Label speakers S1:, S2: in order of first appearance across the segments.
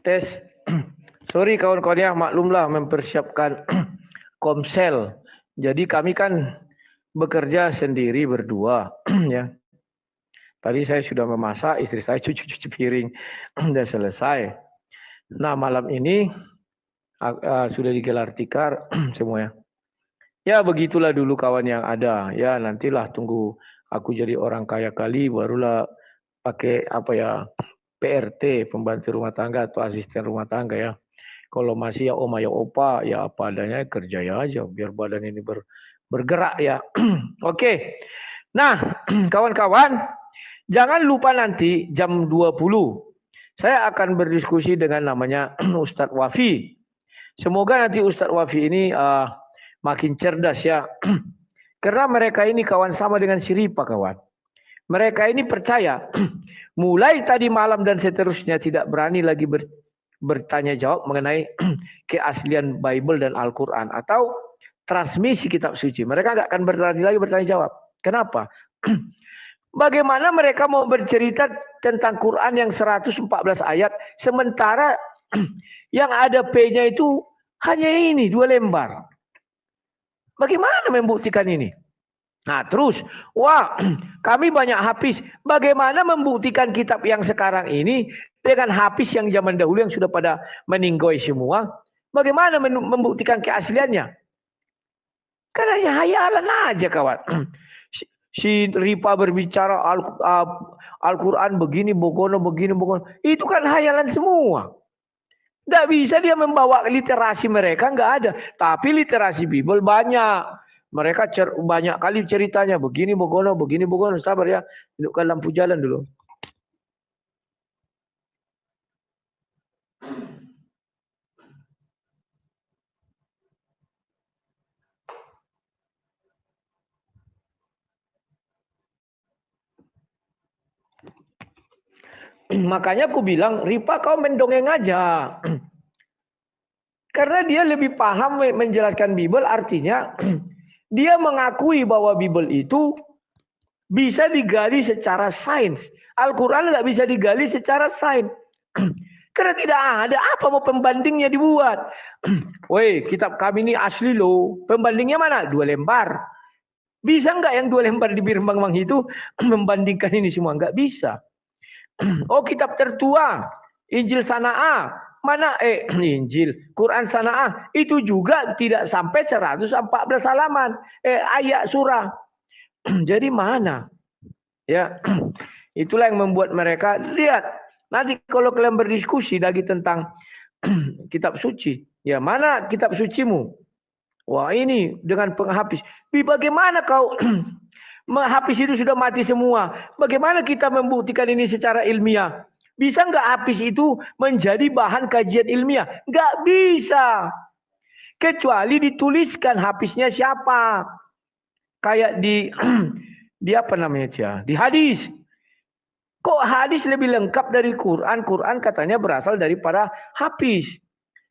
S1: Tes. Sorry kawan-kawan ya, maklumlah mempersiapkan komsel. Jadi kami kan bekerja sendiri berdua ya. Tadi saya sudah memasak, istri saya cuci piring udah selesai. Nah malam ini sudah digelar tikar semuanya. Ya begitulah dulu kawan yang ada. Ya nantilah tunggu aku jadi orang kaya kali barulah pakai apa ya PRT, pembantu rumah tangga atau asisten rumah tangga ya. Kalau masih ya oma ya opa ya apa adanya kerja ya aja biar badan ini bergerak ya. Oke. Nah, kawan-kawan, jangan lupa nanti jam 20 saya akan berdiskusi dengan namanya Ustadz Wafi. Semoga nanti Ustadz Wafi ini makin cerdas ya. Karena mereka ini kawan sama dengan si Ripa kawan. Mereka ini percaya mulai tadi malam dan seterusnya tidak berani lagi bertanya jawab mengenai keaslian Bible dan Al-Quran atau transmisi kitab suci. Mereka nggak akan berani lagi bertanya jawab. Kenapa? Bagaimana mereka mau bercerita tentang Quran yang 114 ayat sementara yang ada P-nya itu hanya ini 2 lembar. Bagaimana membuktikan ini? Nah terus, wah kami banyak hafiz. Bagaimana membuktikan kitab yang sekarang ini dengan hafiz yang zaman dahulu yang sudah pada meninggoy semua? Bagaimana membuktikan keasliannya? Karena hanya hayalan aja kawan. Si Ripa berbicara Al-Quran begini, bogono begini, bogono. Itu kan hayalan semua. Tidak bisa dia membawa literasi mereka, nggak ada. Tapi literasi Bible banyak. Mereka banyak kali ceritanya begini bogono, sabar ya, hidupkan lampu jalan dulu. Makanya aku bilang, Ripa kau mendongeng aja. Karena dia lebih paham menjelaskan Bible, artinya dia mengakui bahwa Bible itu bisa digali secara sains. Al-Quran nggak bisa digali secara sains. Karena tidak ada apa mau pembandingnya dibuat. Woi, kitab kami ini asli loh. Pembandingnya mana? 2 lembar. Bisa nggak yang 2 lembar di Birmang itu membandingkan ini semua? Nggak bisa. Oh, kitab tertua, Injil Sana'ah. Mana Injil, Quran Sana'ah. Itu juga tidak sampai 114 halaman. Ayat surah. Jadi mana? Ya, itulah yang membuat mereka lihat. Nanti kalau kalian berdiskusi lagi tentang kitab suci, ya mana kitab sucimu? Wah ini dengan penghapis. Bagaimana kau menghapis itu sudah mati semua? Bagaimana kita membuktikan ini secara ilmiah? Bisa nggak habis itu menjadi bahan kajian ilmiah? Nggak bisa. Kecuali dituliskan habisnya siapa. Kayak di apa namanya dia? Di hadis. Kok hadis lebih lengkap dari Quran? Quran katanya berasal daripada hafiz.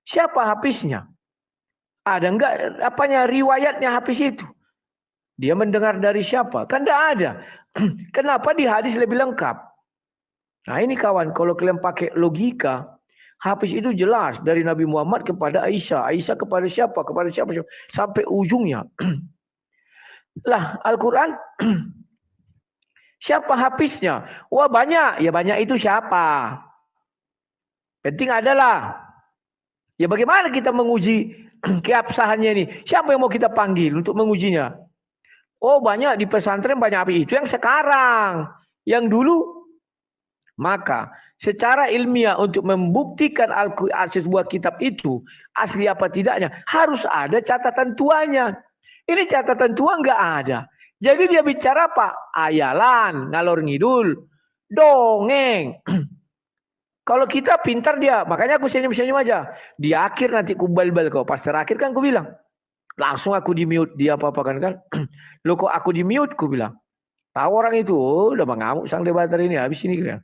S1: Siapa hafiznya? Ada enggak apanya riwayatnya hafiz itu? Dia mendengar dari siapa? Kan tidak ada. Kenapa di hadis lebih lengkap? Nah ini kawan, kalau kalian pakai logika, hafiz itu jelas dari Nabi Muhammad kepada Aisyah. Aisyah kepada siapa? Kepada siapa? Sampai ujungnya. Lah Al-Quran siapa hafiznya? Wah banyak. Ya banyak itu siapa? Penting adalah. Ya bagaimana kita menguji keabsahannya ini? Siapa yang mau kita panggil untuk mengujinya? Oh banyak di pesantren banyak hafiz. Itu yang sekarang. Yang dulu. Maka secara ilmiah untuk membuktikan sebuah kitab itu asli apa tidaknya harus ada catatan tuanya. Ini catatan tua nggak ada. Jadi dia bicara apa? Ayalan, ngalor ngidul, dongeng. Kalau kita pintar dia, makanya aku senyum-senyum aja. Di akhir nanti ku bal-bal kau. Pas terakhir kan ku bilang. Langsung aku di mute dia apa-apa kan. Loh kok aku di mute ku bilang. Tahu orang itu, oh, udah mengamuk sang debater ini. Habis ini kan.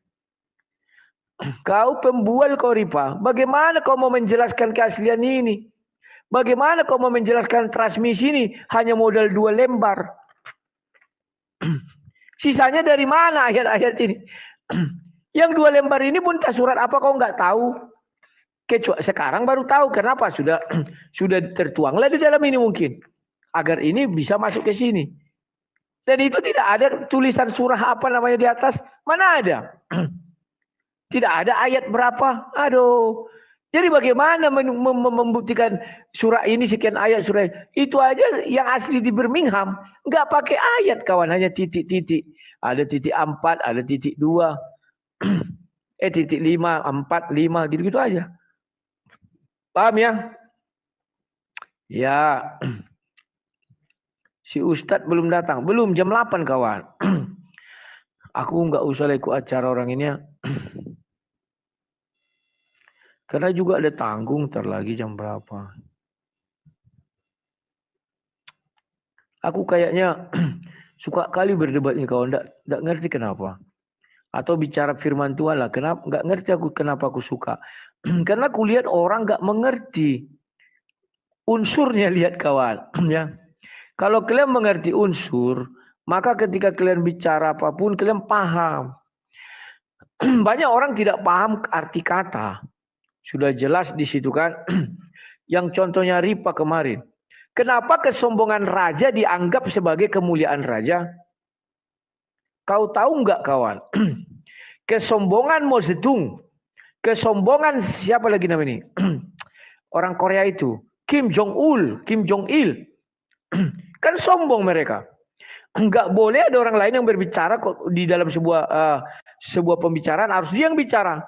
S1: Kau pembual kau Ripa. Bagaimana kau mau menjelaskan keaslian ini? Bagaimana kau mau menjelaskan transmisi ini hanya modal 2 lembar? Sisanya dari mana ayat-ayat ini? Yang 2 lembar ini pun surat apa kau nggak tahu. Kecuali sekarang baru tahu kenapa sudah tertuanglah di dalam ini mungkin. Agar ini bisa masuk ke sini. Dan itu tidak ada tulisan surah apa namanya di atas. Mana ada? Tidak ada ayat berapa. Aduh. Jadi bagaimana membuktikan surah ini sekian ayat surah ini? Itu aja yang asli di Birmingham. Nggak pakai ayat kawan. Hanya titik-titik. Ada titik 4, ada titik 2. Titik 5, 4, 5. Gitu-gitu aja. Paham ya? Ya. Si Ustadz belum datang. Belum jam 8 kawan. Aku nggak usah ikut acara orang ini ya. Karena juga ada tanggung ntar lagi jam berapa. Aku kayaknya suka kali berdebat nih kawan. Nggak ngerti kenapa. Atau bicara firman Tuhan lah. Kenapa? Nggak ngerti aku kenapa aku suka. Karena aku lihat orang nggak mengerti. Unsurnya lihat kawan. Ya. Kalau kalian mengerti unsur. Maka ketika kalian bicara apapun kalian paham. Banyak orang tidak paham arti kata. Sudah jelas di situ kan. Yang contohnya Ripa kemarin. Kenapa kesombongan raja dianggap sebagai kemuliaan raja? Kau tahu nggak kawan? Kesombongan Mao Zedong. Kesombongan siapa lagi namanya ini? Orang Korea itu. Kim Jong-il. Kan sombong mereka. Nggak boleh ada orang lain yang berbicara di dalam sebuah pembicaraan. Harus dia yang bicara.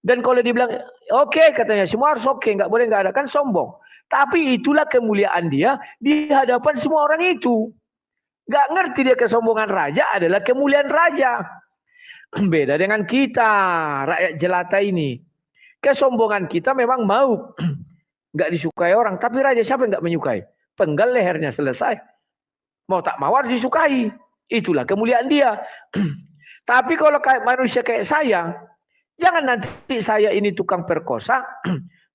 S1: Dan kalau dibilang oke, katanya semua harus oke, nggak boleh nggak ada, kan sombong. Tapi itulah kemuliaan dia di hadapan semua orang itu. Nggak ngerti dia kesombongan raja adalah kemuliaan raja. Beda dengan kita, rakyat jelata ini. Kesombongan kita memang mau nggak disukai orang, tapi raja siapa yang nggak menyukai? Penggal lehernya selesai. Mau tak mau harus disukai. Itulah kemuliaan dia. Tapi kalau kayak manusia kayak saya, jangan nanti saya ini tukang perkosa,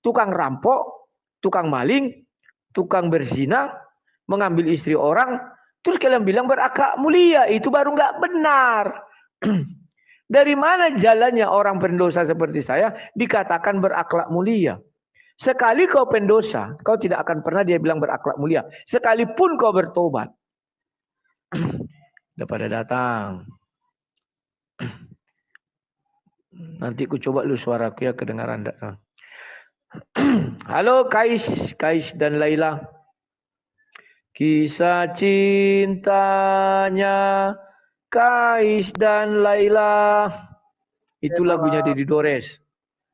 S1: tukang rampok, tukang maling, tukang berzina, mengambil istri orang, terus kalian bilang berakhlak mulia, itu baru nggak benar. Dari mana jalannya orang pendosa seperti saya dikatakan berakhlak mulia? Sekali kau pendosa, kau tidak akan pernah dia bilang berakhlak mulia. Sekalipun kau bertobat. Udah pada datang. Nanti ku coba lu suaraku ya kedengaran enggak. Halo Kais dan Laila. Kisah cintanya Kais dan Laila. Itu lagunya Didi Dores.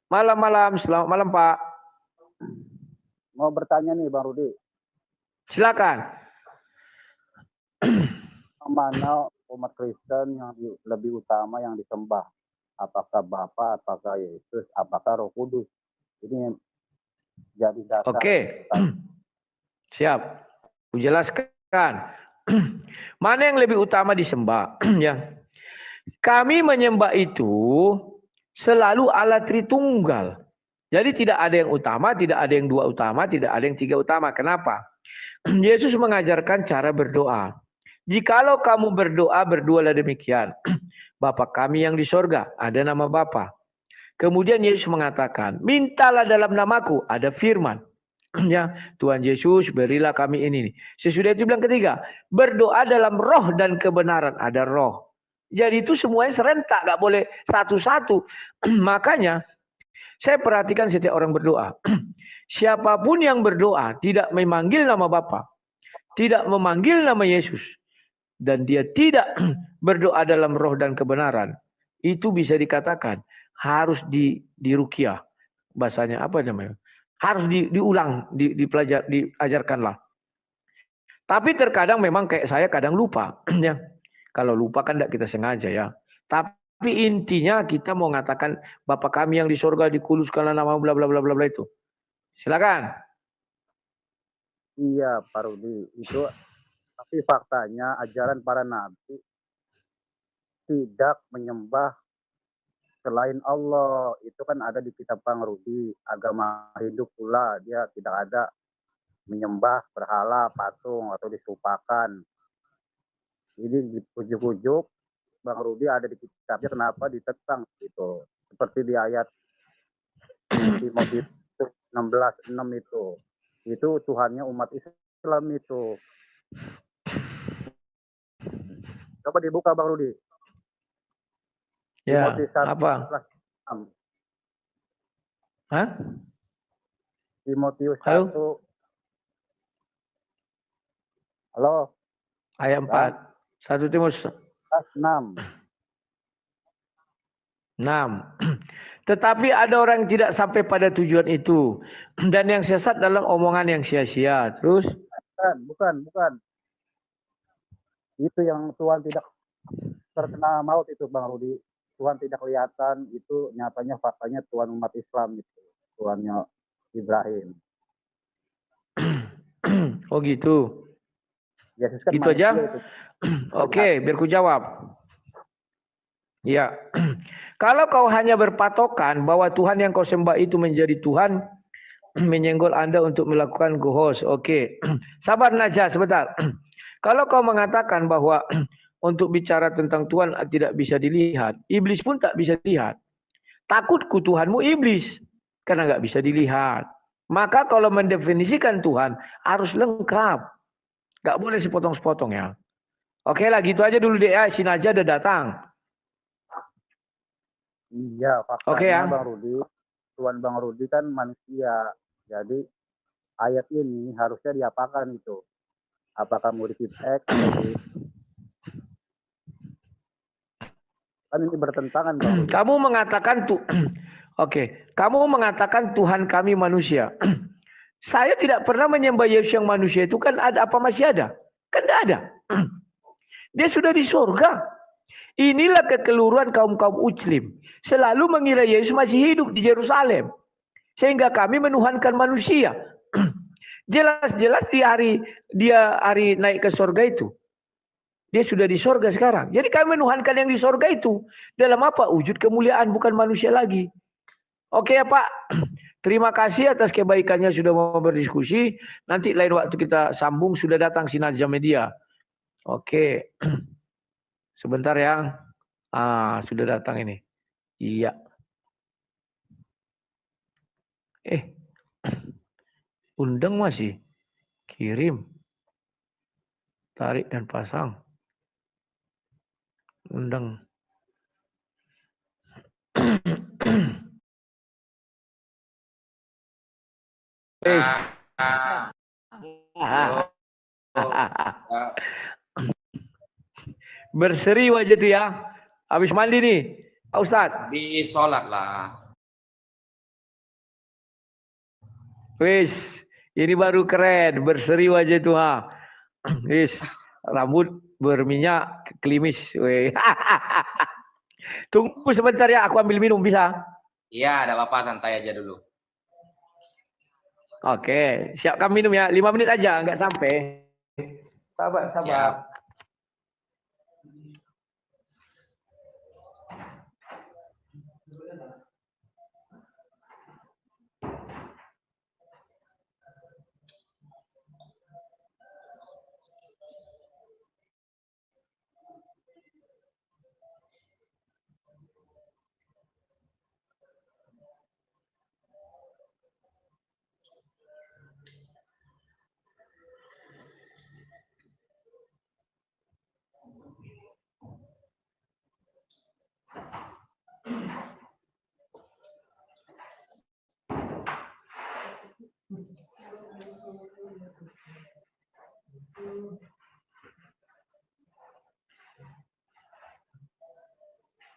S1: Malam-malam, selamat malam Pak.
S2: Mau bertanya nih Bang Rudi.
S1: Silakan.
S2: Mana umat Kristen yang lebih utama yang disembah? Apakah Bapa, apakah Yesus, apakah Roh Kudus? Ini jadi dasar.
S1: Oke. Siap. Ku jelaskan. Mana yang lebih utama disembah? Ya. Kami menyembah itu selalu Allah Tritunggal. Jadi tidak ada yang utama, tidak ada yang dua utama, tidak ada yang tiga utama. Kenapa? Yesus mengajarkan cara berdoa. Jikalau kamu berdoa, berdoalah demikian. Bapa kami yang di sorga, ada nama Bapa. Kemudian Yesus mengatakan, mintalah dalam namaku, ada firman. Ya, Tuhan Yesus berilah kami ini. Sesudah itu bilang ketiga, berdoa dalam roh dan kebenaran, ada roh. Jadi itu semuanya serentak, nggak boleh satu-satu. Makanya saya perhatikan setiap orang berdoa. Siapapun yang berdoa tidak memanggil nama Bapa, tidak memanggil nama Yesus, dan dia tidak berdoa dalam roh dan kebenaran, itu bisa dikatakan harus diruqyah. Bahasanya apa namanya? Harus diulang, diajarkanlah. Tapi terkadang memang kayak saya kadang lupa. Ya. Kalau lupa kan tidak kita sengaja ya. Tapi intinya kita mau mengatakan Bapa kami yang di surga dikuduskanlah nama bla bla bla bla bla itu. Silakan.
S2: Iya Pak Rudi, itu tapi faktanya ajaran para nabi tidak menyembah selain Allah. Itu kan ada di kitab Bang Rudi, agama hidup pula, dia tidak ada menyembah berhala, patung atau disupakan. Jadi ujuk-ujuk Bang Rudi ada di kitabnya, kenapa ditentang gitu. Seperti di ayat Timotius 16:6 itu Tuhannya umat Islam itu. Coba dibuka Bang Rudi.
S1: Ya,
S2: Timotius 1,
S1: apa? Hah?
S2: Timotius
S1: Halo?
S2: 1. Halo,
S1: Ayat 4. 1 Timotius
S2: 6.
S1: 6. Tetapi ada orang yang tidak sampai pada tujuan itu. Dan yang sesat dalam omongan yang sia-sia. Terus?
S2: Bukan. Itu yang Tuhan tidak terkena maut itu Bang Rudi. Tuhan tidak kelihatan, itu nyatanya faktanya Tuhan umat Islam itu. Tuhannya Ibrahim.
S1: Oh gitu.
S2: Yesus kan
S1: Gitu aja?
S2: manusia itu.
S1: Oke, biar ku jawab. Ya. Kalau kau hanya berpatokan bahwa Tuhan yang kau sembah itu menjadi Tuhan, menyenggol Anda untuk melakukan gohos. Oke. Sabar Najah sebentar. Kalau kau mengatakan bahwa untuk bicara tentang Tuhan tidak bisa dilihat, iblis pun tak bisa dilihat. Takutku Tuhanmu iblis, karena nggak bisa dilihat. Maka kalau mendefinisikan Tuhan harus lengkap. Nggak boleh sepotong-sepotong ya. Oke lah, gitu aja dulu deh ya. Si Najah udah datang.
S2: Iya, faktanya
S1: Oke ya.
S2: Bang Rudi, Tuhan Bang Rudi kan manusia. Jadi ayat ini harusnya diapakan itu? Apakah mau di X atau di... Kan ini bertentangan Bang Rudi.
S1: Kamu mengatakan Oke, kamu mengatakan Tuhan kami manusia. Saya tidak pernah menyembah Yesus yang manusia itu, kan ada apa masih ada? Kan tidak ada. Dia sudah di surga. Inilah kekeliruan kaum-kaum Muslim. Selalu mengira Yesus masih hidup di Yerusalem. Sehingga kami menuhankan manusia. Jelas-jelas dia hari naik ke surga itu. Dia sudah di surga sekarang. Jadi kami menuhankan yang di surga itu. Dalam apa? Wujud kemuliaan, bukan manusia lagi. Oke ya Pak. Terima kasih atas kebaikannya sudah mau berdiskusi. Nanti lain waktu kita sambung. Sudah datang si Najah Media. Oke. Sebentar ya. Sudah datang ini. Iya. Undang masih. Kirim. Tarik dan pasang. Undang. Berseri wajah itu ya. Habis mandi nih, Pak Ustadz.
S3: Habis sholat lah.
S1: Wis, ini baru keren. Berseri wajah itu ha. Wis, rambut berminyak, klimis. Tunggu sebentar ya, aku ambil minum bisa?
S3: Iya, ada apa-apa, santai aja dulu.
S1: Oke, siapkan minum ya. 5 menit aja, nggak sampai. Sabar.
S3: Siap.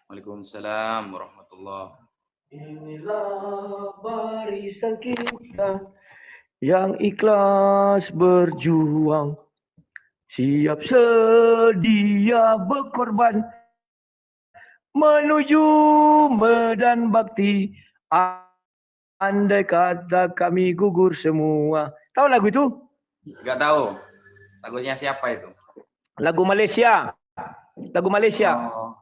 S3: Waalaikumsalam warahmatullahi.
S1: Inilah barisan kita yang ikhlas berjuang, siap sedia berkorban menuju medan bakti. Andai kata kami gugur semua. Tahu lagu itu?
S3: Nggak tahu. Lagunya siapa itu?
S1: Lagu Malaysia. Lagu Malaysia.
S3: Oh.